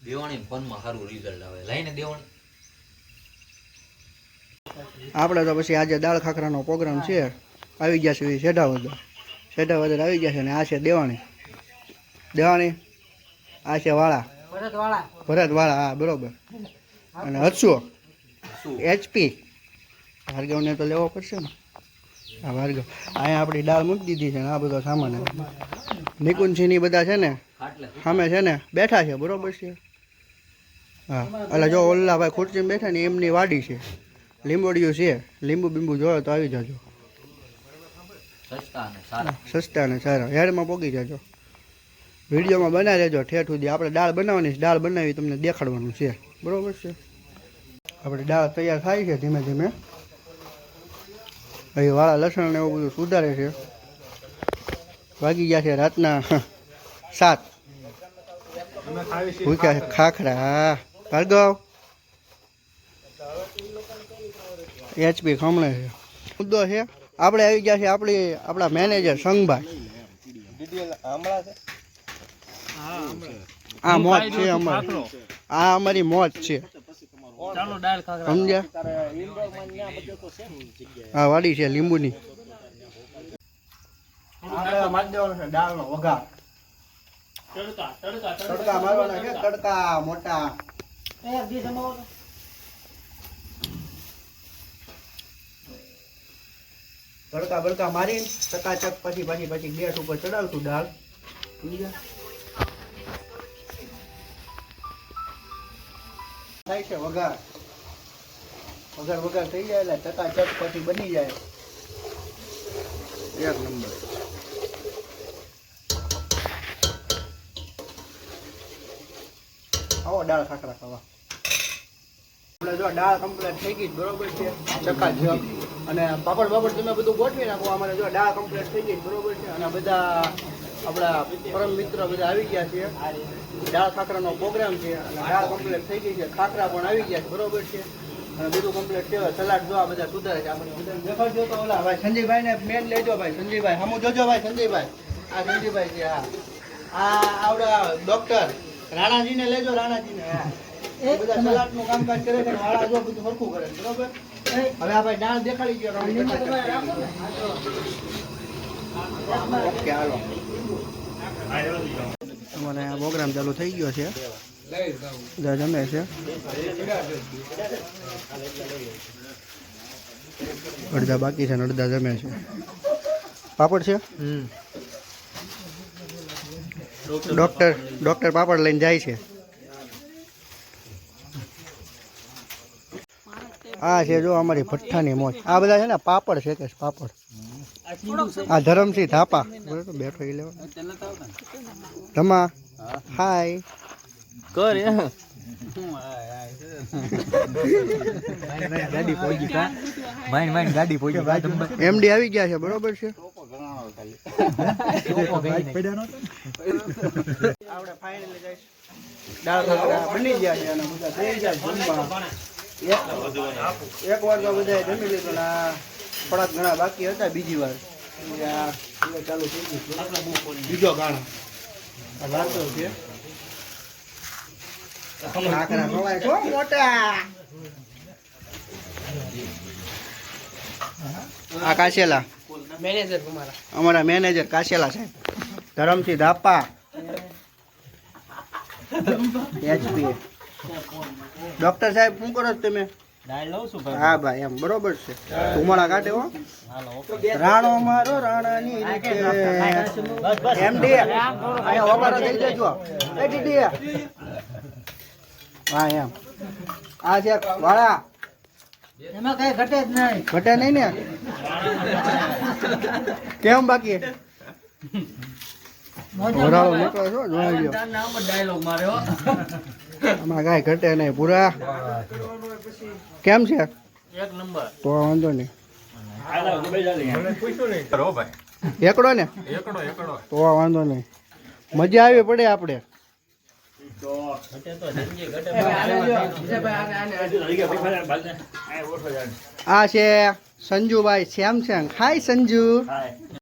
દેવાણી ફોનમાં સારું રિઝલ્ટ આવે લઈને દેવાણી. આપણે તો પછી આજે દાળ ખાખરાનો પ્રોગ્રામ છે. આવી ગયા છે શેઢાવદર આવી ગયા છે ને આ છે દેવાણી આ છે ભરતવાળા હા બરોબર. અને હસુ HP ભાર્ગવને તો લેવો પડશે ને. હા ભાર્ગવ અહીંયા આપણી દાળ મૂકી દીધી છે ને આ બધો સામાન નિકુંજસિંહ બધા છે ને સામે છે ને બેઠા છે બરોબર છે. હા એટલે જો ઓલ્લાભાઈ ખુરશીમાં બેઠા ને એમની વાડી છે. લીંબોડિયું છે લીંબુ બીંબુ જોયો તો આવી જાજો. સસ્તા અને સારા હેડમાં પોગી જાજો. વિડીયોમાં બનાવી લેજો ઠેઠ સુધી. આપણે દાળ બનાવવાની છે દાળ બનાવી તમને દેખાડવાનું છે બરોબર છે. આપણી દાળ તૈયાર થાય છે ધીમે ધીમે. અહીં વાળા લસણ ને એવું બધું સુધારે છે. વાગી ગયા છે રાતના 7. ભૂખ્યા છે ખાખરા ભાર્ગવ HP ખમણે છે. મુદ્દો છે આપણે આવી ગયા છે આપણા મેનેજર સંઘભાઈ. આ મોજ છે અમારી. આ અમારી મોજ છે સમજ્યા. હા વાડી છે લીંબુની. દાળનો વઘાર તડકા મારવાના છે તડકા મોટા. તડકા બડકા મારી ચકાચક પછી ગેસ ઉપર ચડાવશું દાળ. થાય છે વઘાર થઈ જાય એટલે ચકાચક પછી બની જાય એક નંબર. આવો દાળ ખાખરા ખાવા. આપણે જો દાળ કમ્પ્લીટ થઈ ગઈ બરોબર છે ચકાચક. અને પાપડ તમે બધું ગોઠવી નાખો. અમારે જો દાળ કમ્પ્લીટ થઈ ગઈ બરોબર છે. અને બધા આપણા પરમ મિત્ર બધા આવી ગયા છે. દાળ ખાખરાનો પ્રોગ્રામ છે અને દાળ કમ્પ્લીટ થઈ ગઈ છે. ખાખરા પણ આવી ગયા છે બરોબર છે. અને બધું કમ્પ્લીટ છે. સલાડ જો આ બધા સુધારે છે. આપણે બધા દેખાડજો તો ઓલા ભાઈ સંજયભાઈ ને મેન લેજો ભાઈ. સંજયભાઈ સામું જોજો ભાઈ. સંજયભાઈ આ સંજયભાઈ છે. આ આવડા ડોક્ટર રાણાજીને લેજો. રાણાજીને બધા સલાડ નું કામકાજ કરે છે. વાળા જો બધું સરખું કરે બરોબર. હવે આ ભાઈ દાળ દેખાડી ગયો. ઓકે હાલો અમારે આ પ્રોગ્રામ ચાલુ થઈ ગયો છે. બધા જમે છે. અડધા બાકી છે ને અડધા જમે છે. પાપડ છે. ડોક્ટર પાપડ લઈને જાય છે. આ છે જો અમારી ભઠ્ઠાની મોજ. આ બધા છે ને પાપડ છે કે પાપડ. આ ધરમસિંહ થાપા બરોબર બેઠો એ લેવા ધમા હાય કર ગાડી પહોંચી કા માઈન ગાડી પહોંચી MD આવી ગયા છે બરોબર છે. આપણે ફાઇનલી ગાઈસ દાળ ખાખરા બની ગયા છે અને બધા થઈ ગયા જમવા. એક વાર તો બધા જમી લીધું ને થોડાક ઘણા બાકી હતા. બીજી વાર ચાલુ થઈ ગયું. બીજો ગાણો લાગતો છે. આ કાશેલા મેનેજર અમારા મેનેજર કાશેલા સાહેબ ધરમસિંહ ધાપા HP. ડોક્ટર સાહેબ શું કરો છો તમે? હા ભાઈ એમ બરોબર છે. ધુમાડા કાઢે હો. રાણો મારો રાણાની રીતે MD અહીંયા ઓબારો થઈ જજો. એ દીદી હા એમ આ છે વાળા. એમાં કઈ ઘટે જ નહીં. ઘટે નહીં ને કેમ બાકી વરાળો નીકળે છો જોઈ લો. ડાયલોગ માર્યો આમાં કાંઈ ઘટે નહીં પૂરા. કેમ છે? એક નંબર. તો વાંધો નહીં. એકડો ને તો વાંધો નહીં. મજા આવી પડે આપણે. આ છે સંજુભાઈ સેમસંગ. હાય સંજુ.